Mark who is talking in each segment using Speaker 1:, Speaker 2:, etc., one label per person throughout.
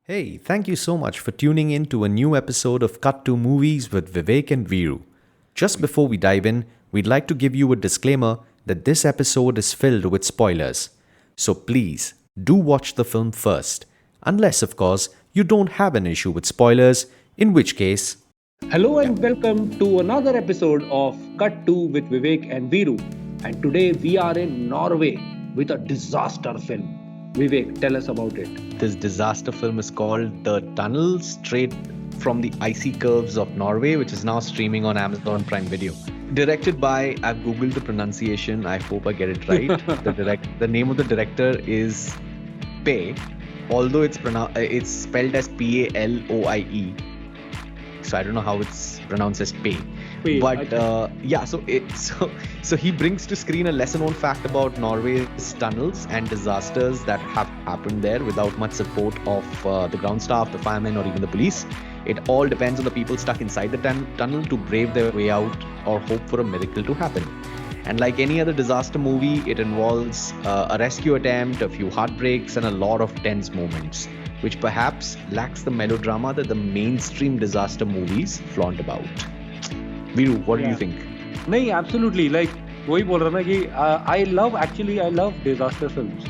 Speaker 1: Hey, thank you so much for tuning in to a new episode of Cut to Movies with Vivek and Viru. Just before we dive in, we'd like to give you a disclaimer that this episode is filled with spoilers. So please do watch the film first, unless, of course, you don't have an issue with spoilers, in which case,
Speaker 2: Hello and welcome to another episode of Cut 2 with Vivek and Viru. And today we are in Norway with a disaster film. Vivek, tell us about it.
Speaker 3: This disaster film is called The Tunnel, straight from the icy curves of Norway, which is now streaming on Amazon Prime Video. Directed by, I've googled the pronunciation, I hope I get it right. The name of the director is Pay, although it's spelled as Paloie. So I don't know how it's pronounced as Pay. But so he brings to screen a lesser known fact about Norway's tunnels and disasters that have happened there without much support of the ground staff, the firemen, or even the police. It all depends on the people stuck inside the tunnel to brave their way out or hope for a miracle to happen. And like any other disaster movie, it involves a rescue attempt, a few heartbreaks, and a lot of tense moments, which perhaps lacks the melodrama that the mainstream disaster movies flaunt about. Viru, what do you think?
Speaker 2: नहीं, absolutely. Like वही बोल रहा ना कि I love disaster films.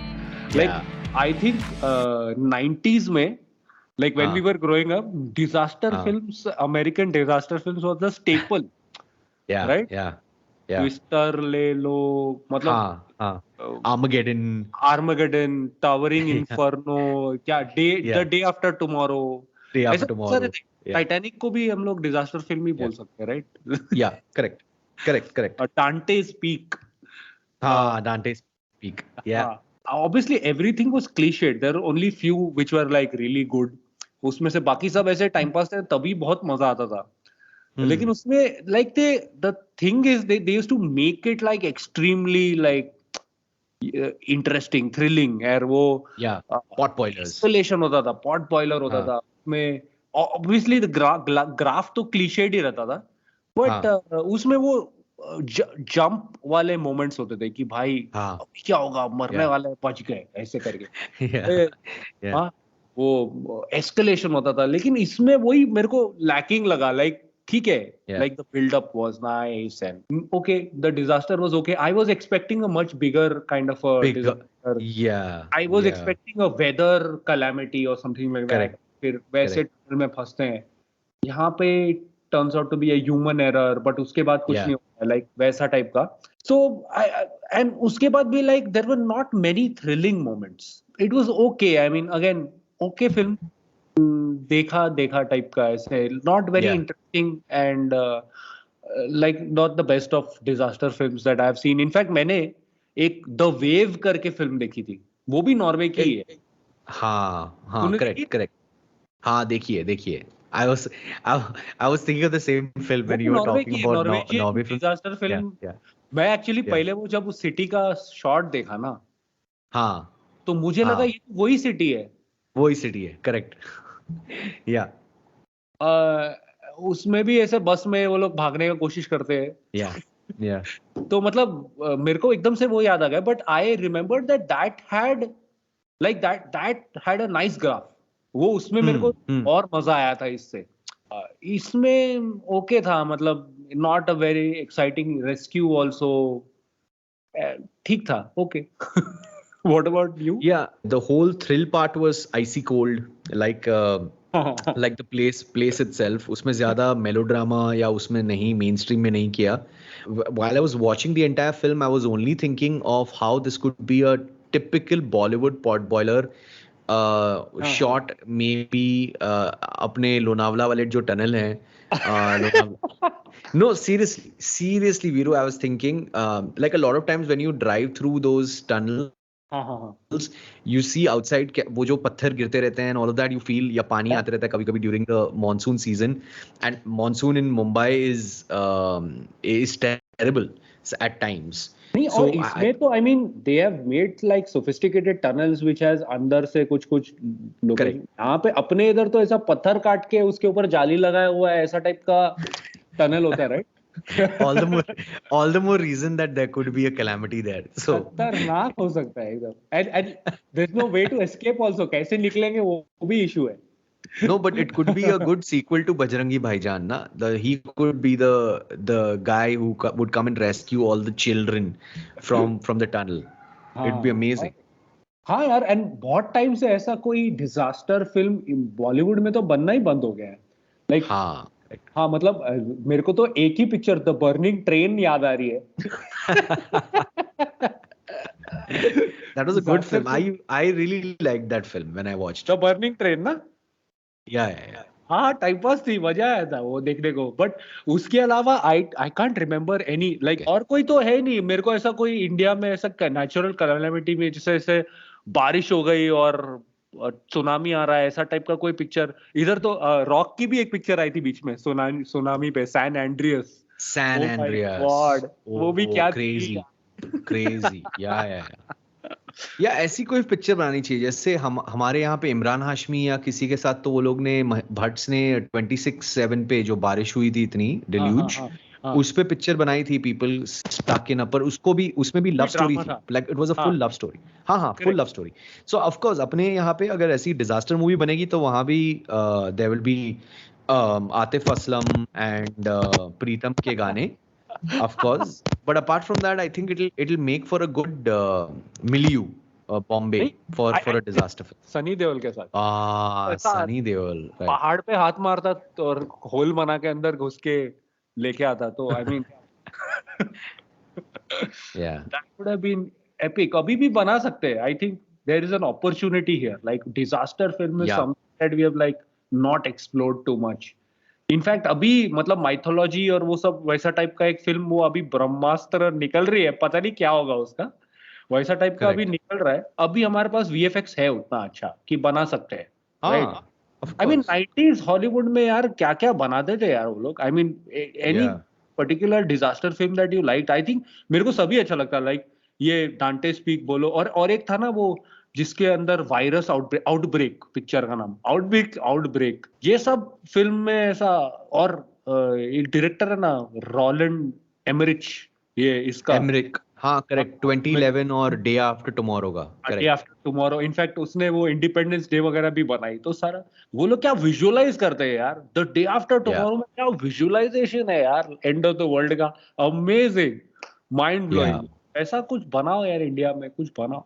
Speaker 2: Like I think 90s में, like when we were growing up, disaster films, American disaster films was the staple.
Speaker 3: Yeah,
Speaker 2: right?
Speaker 3: Yeah.
Speaker 2: Twister ले लो, मतलब
Speaker 3: Armageddon,
Speaker 2: Towering Inferno, क्या The Day After Tomorrow.
Speaker 3: Day After
Speaker 2: ऐसे
Speaker 3: Tomorrow.
Speaker 2: सारे थे. Titanic को भी हम लोग डिजास्टर फिल्म ही बोल सकते हैं, right?
Speaker 3: Yeah, correct.
Speaker 2: Dante's Peak.
Speaker 3: Dante's Peak. Yeah.
Speaker 2: Obviously everything was cliched. There were only few which were like really good. उसमें से बाकी सब ऐसे टाइम पास थे, तभी बहुत मजा आता था. लेकिन उसमें like the thing is they used to make it like extremely like interesting, thrilling. यार वो
Speaker 3: pot boilers.
Speaker 2: Escalation होता था, pot boiler होता था. उसमें obviously the graph तो cliched ही रहता था, but उसमें वो जंप वाले मोमेंट्स होते थे कि भाई क्या होगा, मरने वाले हैं, बच गए, ऐसे करके. वो एस्केलेशन होता था. लेकिन इसमें वही मेरे को लैकिंग लगा. लाइक ठीक है, like the build up was nice and okay, the disaster was okay. I was expecting a much bigger kind of a disaster. I was expecting a weather calamity or something like that. फिर वैसे tunnel में फंसते हैं. यहाँ पे turns out to be a human error, but उसके बाद कुछ नहीं होता, like वैसा टाइप का. So and उसके बाद भी like there were not many thrilling moments. It was okay. I mean, again, okay film. देखा टाइप का ऐसे. Not very interesting and like not the best of disaster films that I have seen. In fact, मैंने एक The Wave करके film देखी थी. वो भी नॉर्वे की ही है.
Speaker 3: हाँ, correct. हाँ, देखिए. I was thinking of the same film when you were talking about Norway film.
Speaker 2: Disaster film. मैं actually पहले वो जब उस सिटी का शॉट देखा ना, तो मुझे लगा ये वही सिटी है.
Speaker 3: करेक्ट.
Speaker 2: उसमें भी ऐसे बस में वो लोग भागने की कोशिश करते हैं. तो मतलब मेरे को एकदम से वो याद आ गया. But I remember that had a nice graph. वो उसमें मेरे को और मजा आया था इससे. इसमें ओके था, मतलब not a very exciting. Rescue also ठीक था, okay. What about you?
Speaker 3: Yeah, the whole thrill part was icy cold, like the place itself. उसमें ज़्यादा melodrama या उसमें नहीं, mainstream में नहीं किया. While I was watching the entire film, I was only thinking of how this could be a typical Bollywood pot boiler shot, maybe अपने लोनावला वाले जो टनल हैं. No, seriously, Viru, I was thinking like a lot of times when you drive through those tunnels, you see outside वो जो पत्थर गिरते रहते हैं and all of that, you feel, या पानी आते रहता है कभी-कभी during the monsoon season, and monsoon in Mumbai is terrible at times.
Speaker 2: नहीं, और इसमें तो I mean they have made like sophisticated tunnels which has अंदर से कुछ लोकेशन. यहाँ पे अपने इधर तो ऐसा पत्थर काट के उसके ऊपर जाली लगाया हुआ है, ऐसा टाइप का टनल होता है, right?
Speaker 3: all the more reason that there could be a calamity there. So
Speaker 2: खतरनाक हो सकता है एकदम. And there's no way to escape also. कैसे निकलेंगे वो भी issue है.
Speaker 3: no, but it could be a good sequel to Bajrangi Bhaijaan, na? He could be the guy who would come and rescue all the children from the tunnel. It'd be amazing.
Speaker 2: हाँ यार, and बहुत time से ऐसा कोई disaster film Bollywood में तो बनना ही बंद हो गया है. लाइक हाँ मतलब मेरे को तो एक ही पिक्चर द बर्निंग ट्रेन याद आ रही है.
Speaker 3: That was a good film. I really liked that film when I watched
Speaker 2: The Burning Train ना.
Speaker 3: Yeah.
Speaker 2: हाँ टाइम पास थी, मजा आया था वो देखने को. बट उसके अलावा I can't remember any like और कोई तो है नहीं मेरे को ऐसा कोई इंडिया में ऐसा नेचुरल कैलामिटी में जैसे बारिश हो गई और सुनामी आ रहा है ऐसा टाइप का कोई पिक्चर. इधर तो रॉक की भी एक पिक्चर आई थी बीच में सुनामी पे, सैन एंड्रियस. गॉड वो भी क्या
Speaker 3: क्रेजी. या ऐसी कोई पिक्चर बनानी चाहिए जैसे हमारे यहाँ पे इमरान हाशमी या किसी के साथ तो वो लोग ने भट्ट ने 26/7 पे जो बारिश हुई थी इतनी डिल्यूज उस पे पिक्चर बनाई थी पीपल स्टक इन अपर. उसमें भी लव स्टोरी थी. Like it was a full love story. हाँ full love story. So of course अपने यहाँ पे अगर ऐसी डिजास्टर मूवी बनेगी तो वहां भी there will be Atif Aslam and Pritam के गाने. Of course, but apart from that, I think it'll make for a good milieu, Bombay for a disaster film.
Speaker 2: Sunny Deol के साथ.
Speaker 3: सनी देओल.
Speaker 2: पहाड़ पे हाथ मारता और होल बना के अंदर घुस के लेके आता तो I mean,
Speaker 3: yeah,
Speaker 2: that would have been epic. अभी भी बना सकते हैं. I think there is an opportunity here. Like disaster film is something that we have like not explored too much. In fact अभी मतलब माइथोलॉजी और वो सब वैसा टाइप का एक फिल्म वो अभी ब्रह्मास्त्र निकल रही है, पता नहीं क्या होगा उसका. वैसा टाइप का अभी निकल रहा है. अभी हमारे पास VFX है उतना अच्छा कि बना सकते हैं. Right. I mean 90s Hollywood में यार क्या क्या बनाते थे यार वो लोग. I mean any particular disaster film that you like. I think मेरे को सभी अच्छा लगता है. लाइक ये डांटे स्पीक बोलो और एक था ना वो जिसके अंदर वायरस आउटब्रेक पिक्चर का नाम आउटब्रेक. ये सब फिल्म में ऐसा. और एक डायरेक्टर है ना रॉलैंड एमरिच, ये इसका
Speaker 3: एमरिक. हाँ करेक्ट. 2011 और डे आफ्टर टुमारो का.
Speaker 2: Day after tomorrow. इनफैक्ट उसने वो इंडिपेंडेंस डे वगैरह भी बनाई. तो सारा वो लोग क्या विजुअलाइज करते हैं यार. द डे आफ्टर टुमारो में क्या विजुअलाइजेशन है यार एंड ऑफ द वर्ल्ड का. Amazing, mind blowing. ऐसा कुछ बनाओ यार इंडिया में, कुछ बनाओ.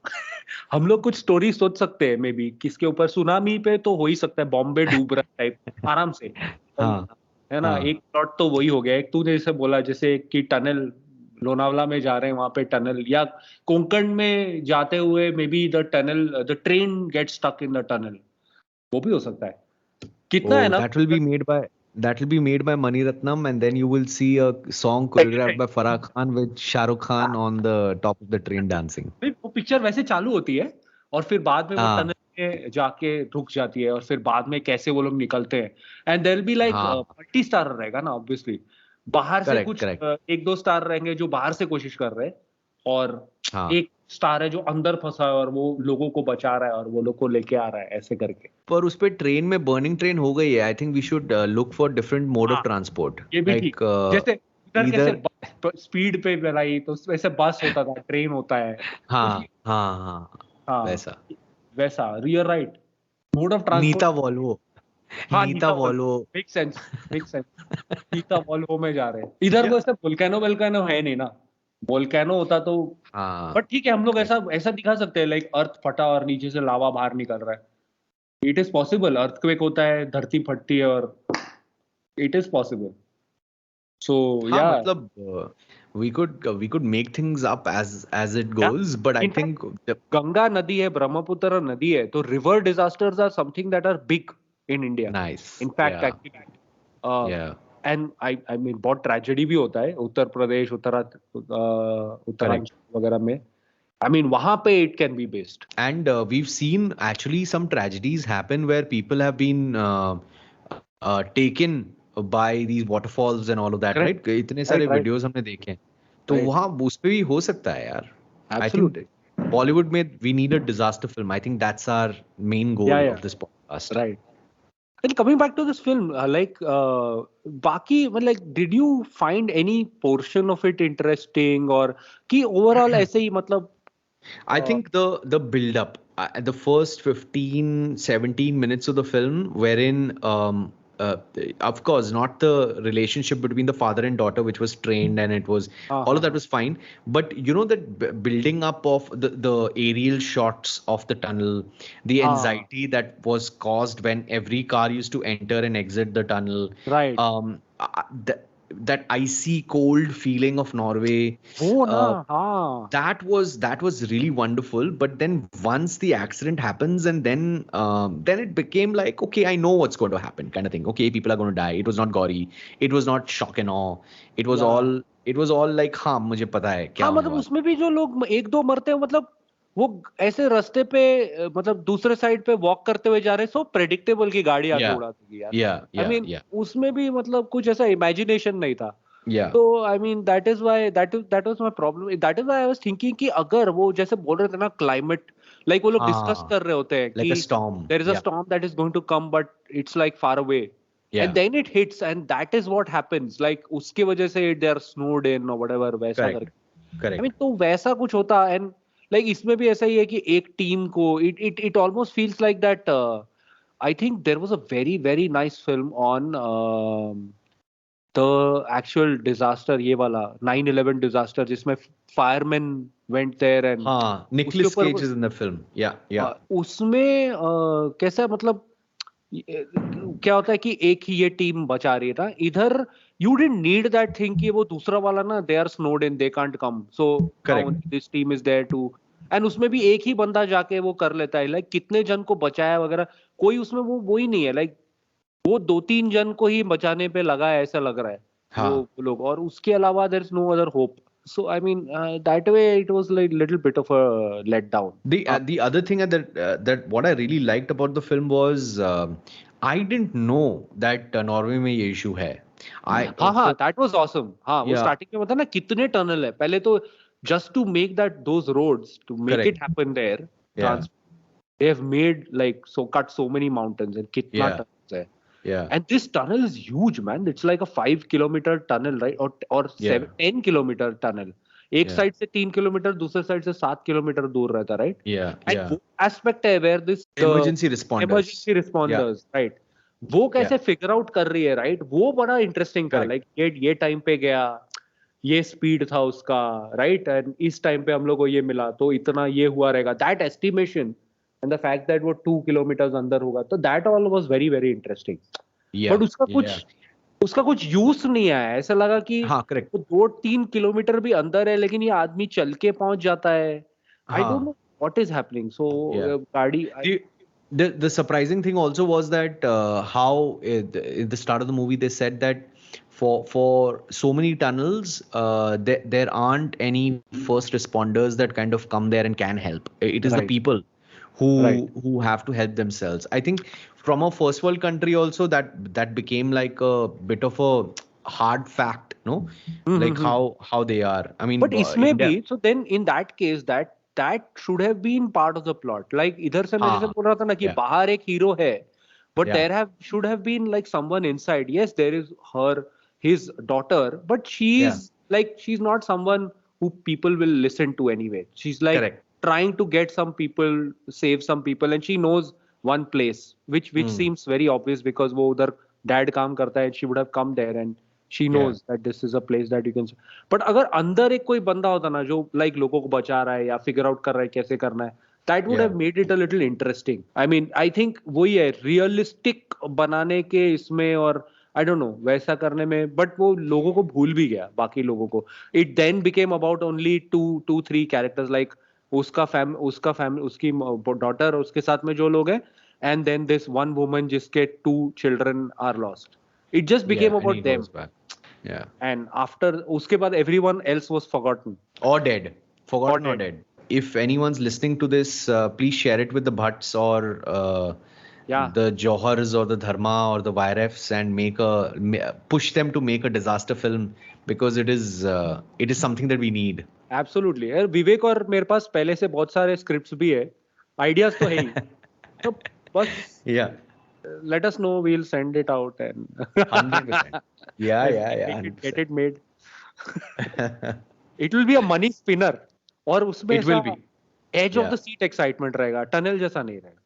Speaker 2: हम लोग कुछ स्टोरी सोच सकते हैं मे बी. किसके ऊपर? सुनामी पे तो हो ही सकता है, बॉम्बे डूब रहा टाइप आराम से. है ना. एक प्लॉट तो वही हो गया. एक तूने जैसे बोला जैसे कि टनल लोनावला में जा रहे हैं वहां पे टनल, या कोंकण में जाते हुए maybe the train get stuck in the tunnel. वो भी हो सकता है. कितना है ना.
Speaker 3: That will be made by Mani Ratnam, and then you will see a song choreographed by Farah Khan with Shah Rukh Khan on the top of the train dancing.
Speaker 2: वो picture वैसे चालू होती है और फिर बाद में वो टनल में जाके रुक जाती है और फिर बाद में कैसे वो लोग निकलते हैं. And there will be like multi star रहेगा ना ऑब्वियसली. बाहर से कुछ 1-2 स्टार रहेंगे जो बाहर से कोशिश कर रहे हैं और एक स्टार है जो अंदर फंसा है और वो लोगों को बचा रहा है और वो लोग को लेके आ रहा है ऐसे करके.
Speaker 3: पर उस पे ट्रेन में बर्निंग ट्रेन हो गई है. I think we should look for different mode of transport.
Speaker 2: ये भी ठीक. जैसे इधर कैसे स्पीड पे बनाई तो वैसे बस होता था, ट्रेन होता है.
Speaker 3: हाँ
Speaker 2: वैसा. You are right. Mode of transport.
Speaker 3: Neeta Volvo.
Speaker 2: Make sense. Neeta Volvo में जा रहे हैं. इधर तो ऐसे वोल्केनो है नहीं ना. वोल्केनो होता तो बट ठीक है. हम लोग ऐसा दिखा सकते हैं लाइक अर्थ फटा और नीचे से लावा बाहर निकल रहा है. It is possible. अर्थक्वेक होता है, धरती फटती है और इट इज पॉसिबल. सो या
Speaker 3: मतलब we could make things up as it goes, but I think
Speaker 2: Ganga नदी है, ब्रह्मपुत्र नदी है, तो river disasters are something that are big in India.
Speaker 3: Nice.
Speaker 2: In fact, actually, and I mean बहुत ट्रेजेडी भी होता है उत्तर प्रदेश, उत्तरांचल वगैरह में. I mean वहाँ पे it can be based.
Speaker 3: And we've seen actually some tragedies happen where people have been taken by these waterfalls and all of that, right? इतने सारे videos हमने देखे हैं. तो वहाँ उस पे भी हो सकता है यार.
Speaker 2: Absolutely.
Speaker 3: I think Bollywood में we need a disaster film. I think that's our main goal of this podcast.
Speaker 2: Right. And coming back to this film, बाकी like did you find any portion of it interesting or कि overall ऐसे ही मतलब
Speaker 3: I think the build up, the first 15, 17 minutes of the film, wherein uh, of course not the relationship between the father and daughter, which was trained, and it was all of that was fine, but you know that building up of the aerial shots of the tunnel, the anxiety that was caused when every car used to enter and exit the tunnel,
Speaker 2: right,
Speaker 3: that icy cold feeling of Norway,
Speaker 2: वो ना हाँ
Speaker 3: that was really wonderful. But then once the accident happens, and then it became like, okay, I know what's going to happen, kind of thing. Okay, people are going to die. It was not gory, it was not shock and awe, it was
Speaker 2: Yeah.
Speaker 3: all like, हाँ मुझे पता है क्या
Speaker 2: हाँ
Speaker 3: होने
Speaker 2: मतलब
Speaker 3: वाला
Speaker 2: उसमें भी जो लोग एक दो मरते हैं मतलब वो ऐसे रास्ते पे मतलब दूसरे साइड पे वॉक करते हुए जा रहे हैं, सो प्रेडिक्टेबल की गाड़ी आके
Speaker 3: Yeah,
Speaker 2: उड़ा देगी यार.
Speaker 3: yeah,
Speaker 2: आई
Speaker 3: yeah,
Speaker 2: मीन
Speaker 3: yeah,
Speaker 2: उसमें भी मतलब कुछ ऐसा इमेजिनेशन नहीं था.
Speaker 3: yeah,
Speaker 2: तो I mean that was my problem. That is why I was thinking कि अगर वो जैसे बोल रहे थे ना क्लाइमेट, लाइक वो लोग डिस्कस
Speaker 3: हाँ,
Speaker 2: कर रहे होते हैं
Speaker 3: like a
Speaker 2: कि
Speaker 3: storm.
Speaker 2: There is a
Speaker 3: Yeah,
Speaker 2: storm that is going to come but it's like far away,
Speaker 3: yeah,
Speaker 2: and then it hits and that is what happens. Like उसके वजह से दे आर स्नोड इन और whatever वैसा
Speaker 3: correct,
Speaker 2: करके. आई
Speaker 3: correct.
Speaker 2: Mean तो वैसा कुछ होता. एंड लाइक इसमें भी ऐसा ही है कि एक टीम को it almost feels like that. I think there was a very very nice film on the actual disaster, ये वाला 9/11 डिजास्टर जिसमें फायरमैन वेंट देयर एंड
Speaker 3: हाँ,
Speaker 2: उसके
Speaker 3: Nicolas
Speaker 2: ऊपर
Speaker 3: Cage is in the film. Yeah, yeah,
Speaker 2: उसमें कैसा मतलब क्या होता है कि एक ही ये टीम बचा रही है ना. इधर you didn't need that thing कि वो दूसरा वाला ना they are snowed in, they can't come, so now
Speaker 3: correct.
Speaker 2: This team is there too. And उसमें भी एक ही बंदा जाके वो कर लेता है. लाइक कितने जन को बचाया वगैरह कोई उसमें वो ही नहीं है. लाइक वो 2-3 जन को ही बचाने पे लगा है ऐसा लग रहा है
Speaker 3: हाँ.
Speaker 2: वो लोग, और उसके अलावा there is no other hope. So I mean, that way it was like little bit of a letdown.
Speaker 3: The other thing that what I really liked about the film was I didn't know that Norway में ये issue है.
Speaker 2: हाँ that was awesome. हाँ वो
Speaker 3: Yeah,
Speaker 2: starting में बता ना कितने टनल है पहले तो, just to make those roads to make
Speaker 3: correct.
Speaker 2: it happen there.
Speaker 3: Yeah,
Speaker 2: They have made like cut so many mountains and कितना
Speaker 3: yeah,
Speaker 2: tunnels है.
Speaker 3: yeah,
Speaker 2: And this tunnel is huge, man. It's like a 5-kilometer tunnel, right? Or
Speaker 3: yeah,
Speaker 2: 10-kilometer tunnel. एक
Speaker 3: yeah,
Speaker 2: side से 3 kilometre, दूसरे side से 7 kilometre दूर रहता, right.
Speaker 3: yeah,
Speaker 2: and
Speaker 3: yeah.
Speaker 2: वो aspect है where this
Speaker 3: Emergency responders.
Speaker 2: Emergency
Speaker 3: Yeah,
Speaker 2: responders, right, वो कैसे
Speaker 3: yeah,
Speaker 2: फिगर आउट कर रही है, राइट. वो बड़ा इंटरेस्टिंग था.
Speaker 3: correct.
Speaker 2: लाइक ये टाइम पे गया, ये स्पीड था उसका, राइट, एंड इस टाइम पे हम लोग को ये मिला तो इतना ये हुआ रहेगा. That estimation and the fact that वो 2 किलोमीटर अंदर होगा, तो that all was very very interesting.
Speaker 3: Yeah,
Speaker 2: but
Speaker 3: yeah.
Speaker 2: उसका कुछ यूज नहीं आया. ऐसा लगा कि
Speaker 3: हाँ, correct.
Speaker 2: वो 2-3 किलोमीटर भी अंदर है लेकिन ये आदमी चल के पहुंच जाता है. आई डोंट नो
Speaker 3: हाँ,
Speaker 2: what is happening. So
Speaker 3: yeah.
Speaker 2: गाड़ी
Speaker 3: The surprising thing also was that how at the start of the movie they said that for so many tunnels there aren't any first responders that kind of come there and can help. It is the
Speaker 2: Right.
Speaker 3: people who
Speaker 2: Right.
Speaker 3: who have to help themselves. I think from a first world country also that became like a bit of a hard fact, no? Like how they are. I mean,
Speaker 2: but इसमें
Speaker 3: India,
Speaker 2: भी, so then in that case that should have been part of the plot. Like इधर से मैं जैसे
Speaker 3: हाँ,
Speaker 2: बोल रहा था ना कि
Speaker 3: yeah,
Speaker 2: बाहर एक हीरो है, but
Speaker 3: yeah,
Speaker 2: there should have been like someone inside. Yes, there is her his daughter, but she
Speaker 3: yeah,
Speaker 2: is like she is not someone who people will listen to anyway. She's like
Speaker 3: correct.
Speaker 2: trying to get some people, save some people, and she knows one place which seems very obvious because वो उधर dad काम करता है. She would have come there and she knows that this is a place that you can. But अगर अंदर एक कोई बंदा होता ना जो like लोगों को बचा रहा है या figure out कर रहा है कैसे करना है, that would
Speaker 3: Yeah.
Speaker 2: have made it a little interesting. I mean, I think वही है realistic बनाने के इसमें, और I don't know वैसा करने में, बट वो लोगों को भूल भी गया बाकी लोगों को. It then became about only 2-3 characters, like उसका फैमिली, उसकी डॉटर और उसके साथ में जो लोग हैं, and then this one woman जिसके 2 children are lost. It just became
Speaker 3: Yeah, and
Speaker 2: about
Speaker 3: he
Speaker 2: them.
Speaker 3: goes back. Yeah.
Speaker 2: And after उसके बाद everyone else was forgotten.
Speaker 3: Or dead. Forgotten or
Speaker 2: dead.
Speaker 3: dead. If anyone's listening to this, please share it with the Bhatts or
Speaker 2: Yeah.
Speaker 3: the Johars or the Dharma or the YRFs and push them to make a disaster film, because it is something that we need.
Speaker 2: Absolutely. यार विवेक और मेरे पास पहले से बहुत सारे scripts भी है, ideas तो है ही. तो बस
Speaker 3: Yeah.
Speaker 2: let us know. We'll send it out and
Speaker 3: 100%. Yeah.
Speaker 2: Get it made. It will be a money spinner. और उसमें
Speaker 3: It will be.
Speaker 2: Edge of the seat excitement रहेगा. Tunnel जैसा नहीं रहेगा.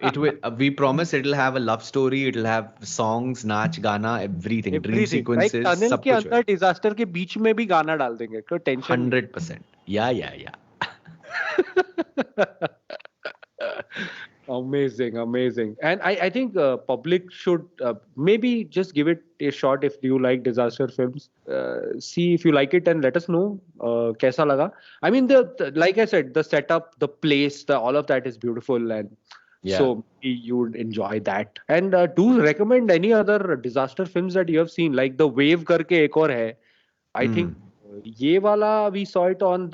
Speaker 3: It will. We promise it'll have a love story. It'll have songs, नाच, गाना, everything. Dream sequences.
Speaker 2: Like tunnel
Speaker 3: सब
Speaker 2: के
Speaker 3: कुछ
Speaker 2: अंदर disaster के बीच में भी गाना डाल देंगे. कोई tension.
Speaker 3: 100%. Yeah.
Speaker 2: Amazing. And I think public should maybe just give it a shot if you like disaster films. See if you like it and let us know कैसा लगा. I mean, the like I said, the setup, the place, all of that is beautiful, and so you would enjoy that. And do recommend any other disaster films that you have seen, like The Wave करके एक और है. I think ये वाला we saw it on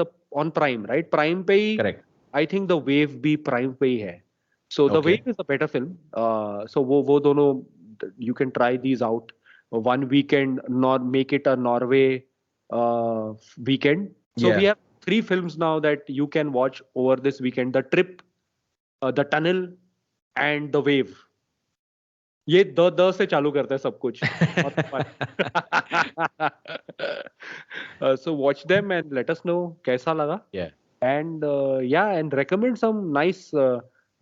Speaker 2: Prime, right? Prime पे ही.
Speaker 3: Correct.
Speaker 2: I think The Wave भी Prime पे ही है. So The Wave is a better film. So वो दोनों you can try these out one weekend, nor make it a Norway weekend. So we have 3 films now that you can watch over this weekend: The Trip, The Tunnel, and The Wave. ये the से चालू करते हैं सब कुछ. So watch them and let us know कैसा लगा. And and recommend some nice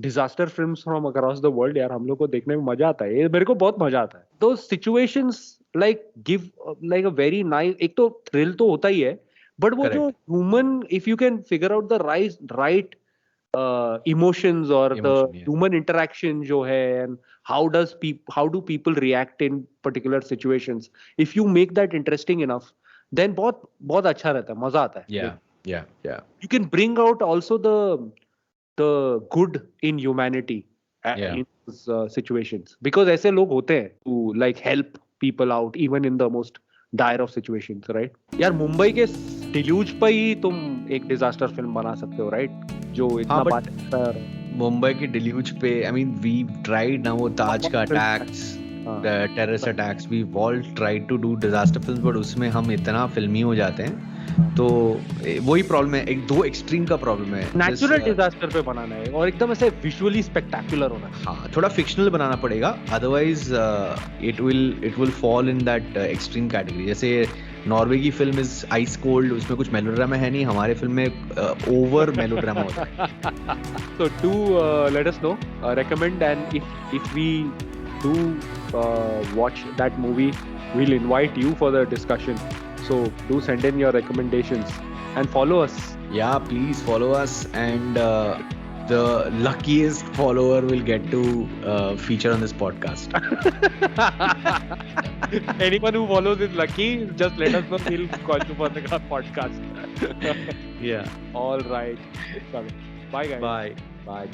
Speaker 2: disaster films from across the world. यार हम लोग को देखने में मजा आता है. ये मेरे को बहुत मजा आता है. Those situations like give like a very nice. एक तो thrill तो होता ही है, but वो जो human, if you can figure out the right emotions or the human interaction जो है, and how do people react in particular situations, if you make that interesting enough, then बहुत अच्छा रहता है, मजा आता है.
Speaker 3: Yeah.
Speaker 2: You can bring out also the good in humanity in those situations, because ऐसे लोग होते हैं who like help people out even in the most dire of situations, right? यार मुंबई के डिल्यूज पे ही तुम एक डिजास्टर फिल्म बना सकते हो, right? जो इतना बात
Speaker 3: मुंबई के डिल्यूज पे, I mean we tried now ताज का attacks, the terrorist attacks, we all tried to do disaster films, but उसमें हम इतना फिल्मी हो जाते हैं. तो वही प्रॉब्लम है. एक दो एक्सट्रीम का प्रॉब्लम है.
Speaker 2: नेचुरल डिजास्टर पे बनाना है और एकदम ऐसे विजुअली स्पेक्टेकुलर होना है.
Speaker 3: हाँ, थोड़ा फिक्शनल बनाना पड़ेगा, otherwise it will fall in that extreme category. जैसे नॉर्वे की फिल्म इज आइस कोल्ड, उसमें कुछ मेलोड्रामा है नहीं. हमारे फिल्म में ओवर मेलोड्रामा होता है.
Speaker 2: So do let us know, recommend, and if we do watch that movie, we'll invite you for the discussion. So do send in your recommendations and follow us.
Speaker 3: Yeah, please follow us, and the luckiest follower will get to feature on this podcast.
Speaker 2: Anyone who follows is lucky. Just let us know. We'll call you for the podcast.
Speaker 3: Yeah.
Speaker 2: All right. Bye guys.
Speaker 3: Bye.